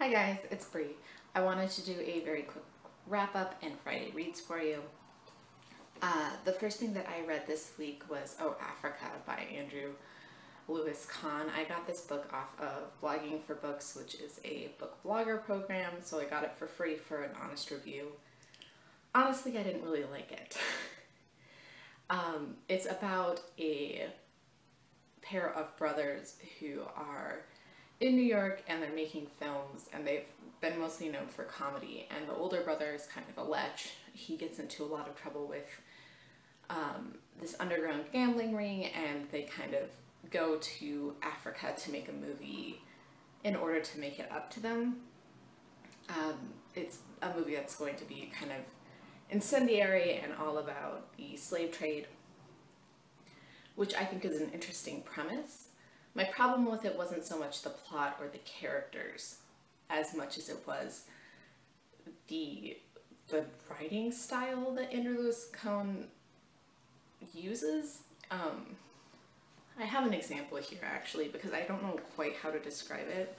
Hi guys, it's Bree. I wanted to do a very quick wrap up and Friday reads for you. The first thing that I read this week was Oh Africa by Andrew Lewis Conn. I got this book off of Blogging for Books, which is a book blogger program, so I got it for free for an honest review. Honestly, I didn't really like it. It's about a pair of brothers who are in New York and they're making films, and they've been mostly known for comedy, and the older brother is kind of a lech. He gets into a lot of trouble with this underground gambling ring, and they kind of go to Africa to make a movie in order to make it up to them. It's a movie that's going to be kind of incendiary and all about the slave trade, which I think is an interesting premise. My problem with it wasn't so much the plot or the characters as much as it was the writing style that Andrew Lewis Conn uses. I have an example here actually, because I don't know quite how to describe it.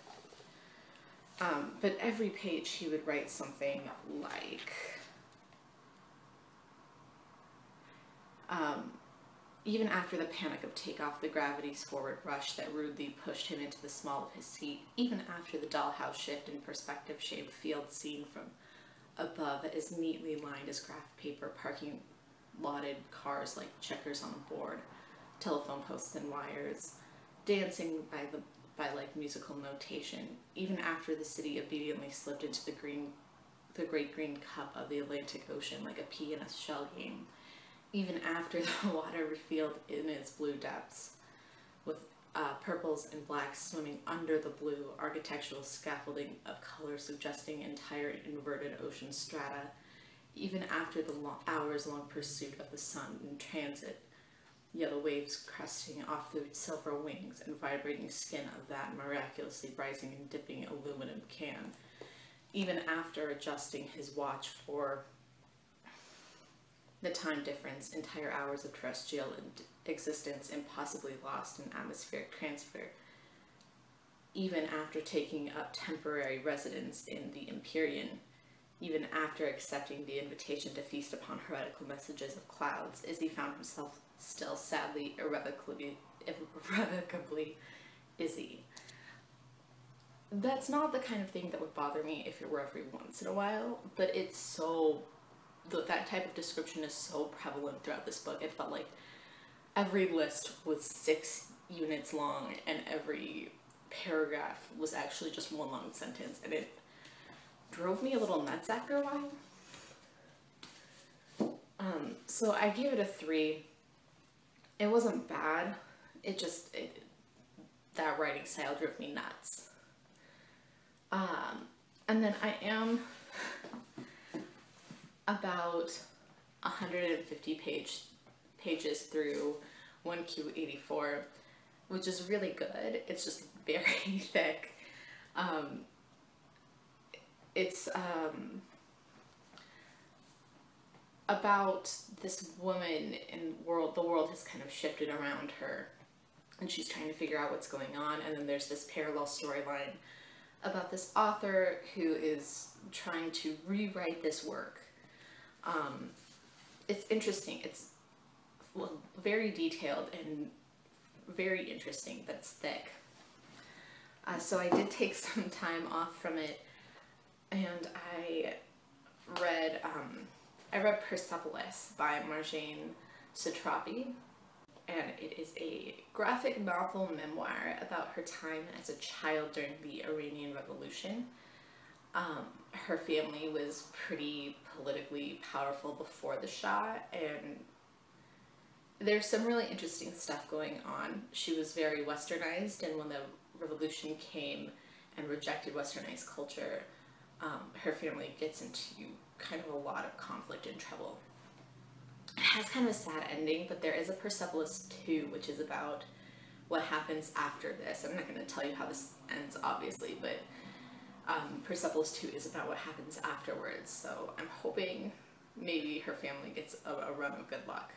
But every page he would write something like, even after the panic of takeoff, the gravity's forward rush that rudely pushed him into the small of his seat, even after the dollhouse shift in perspective-shaped field seen from above as neatly lined as graph paper, parking lotted cars like checkers on a board, telephone posts and wires, dancing by like musical notation, even after the city obediently slipped into the great green cup of the Atlantic Ocean like a pea in a shell game, even after the water revealed in its blue depths, with purples and blacks swimming under the blue architectural scaffolding of color suggesting entire inverted ocean strata, even after the hours-long pursuit of the sun in transit, yellow waves cresting off the silver wings and vibrating skin of that miraculously rising and dipping aluminum can, even after adjusting his watch for the time difference, entire hours of terrestrial existence impossibly lost in atmospheric transfer, even after taking up temporary residence in the Empyrean, even after accepting the invitation to feast upon heretical messages of clouds, Izzy found himself still sadly, irrevocably Izzy. That's not the kind of thing that would bother me if it were every once in a while, but it's so, that type of description is so prevalent throughout this book. It felt like every list was 6 units long and every paragraph was actually just one long sentence, and it drove me a little nuts after a while. So I gave it a 3. It wasn't bad, that writing style drove me nuts. And then I am about 150 pages through 1Q84, which is really good. It's just very thick. It's about this woman, and the world has kind of shifted around her, and she's trying to figure out what's going on, and then there's this parallel storyline about this author who is trying to rewrite this work. It's interesting. It's very detailed and very interesting, but it's thick. So I did take some time off from it, and I read Persepolis by Marjane Satrapi, and it is a graphic novel memoir about her time as a child during the Iranian Revolution. Her family was pretty politically powerful before the Shah, and there's some really interesting stuff going on. She was very westernized, and when the revolution came and rejected westernized culture, her family gets into kind of a lot of conflict and trouble. It has kind of a sad ending, but there is a Persepolis 2, which is about what happens after this. I'm not going to tell you how this ends, obviously, but Persepolis 2 is about what happens afterwards, so I'm hoping maybe her family gets a run of good luck.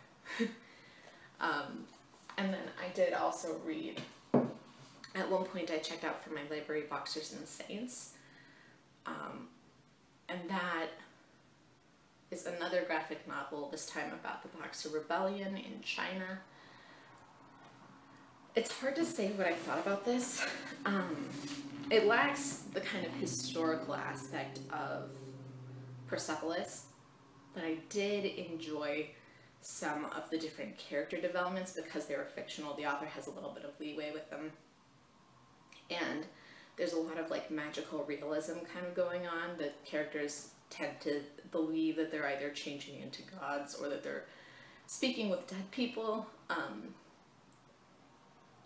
And then I did also read, at one point I checked out for my library Boxers and Saints, And that is another graphic novel, this time about the Boxer Rebellion in China. It's hard to say what I thought about this. It lacks the kind of historical aspect of Persepolis, but I did enjoy some of the different character developments because they were fictional. The author has a little bit of leeway with them. And there's a lot of like magical realism kind of going on. The characters tend to believe that they're either changing into gods or that they're speaking with dead people.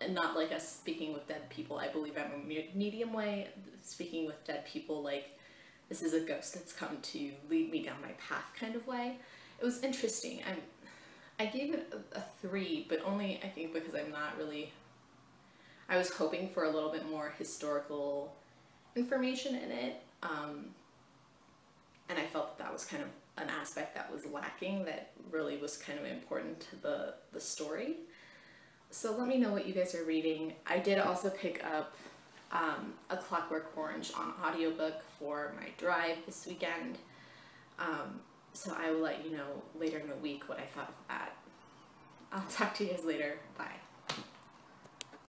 And not like us speaking with dead people, I believe I'm a medium way, speaking with dead people like this is a ghost that's come to lead me down my path kind of way. It was interesting. I gave it a 3, but only I think because I'm not really, I was hoping for a little bit more historical information in it, and I felt that was kind of an aspect that was lacking that really was kind of important to the story. So let me know what you guys are reading. I did also pick up a Clockwork Orange on audiobook for my drive this weekend. So I will let you know later in the week what I thought of that. I'll talk to you guys later. Bye.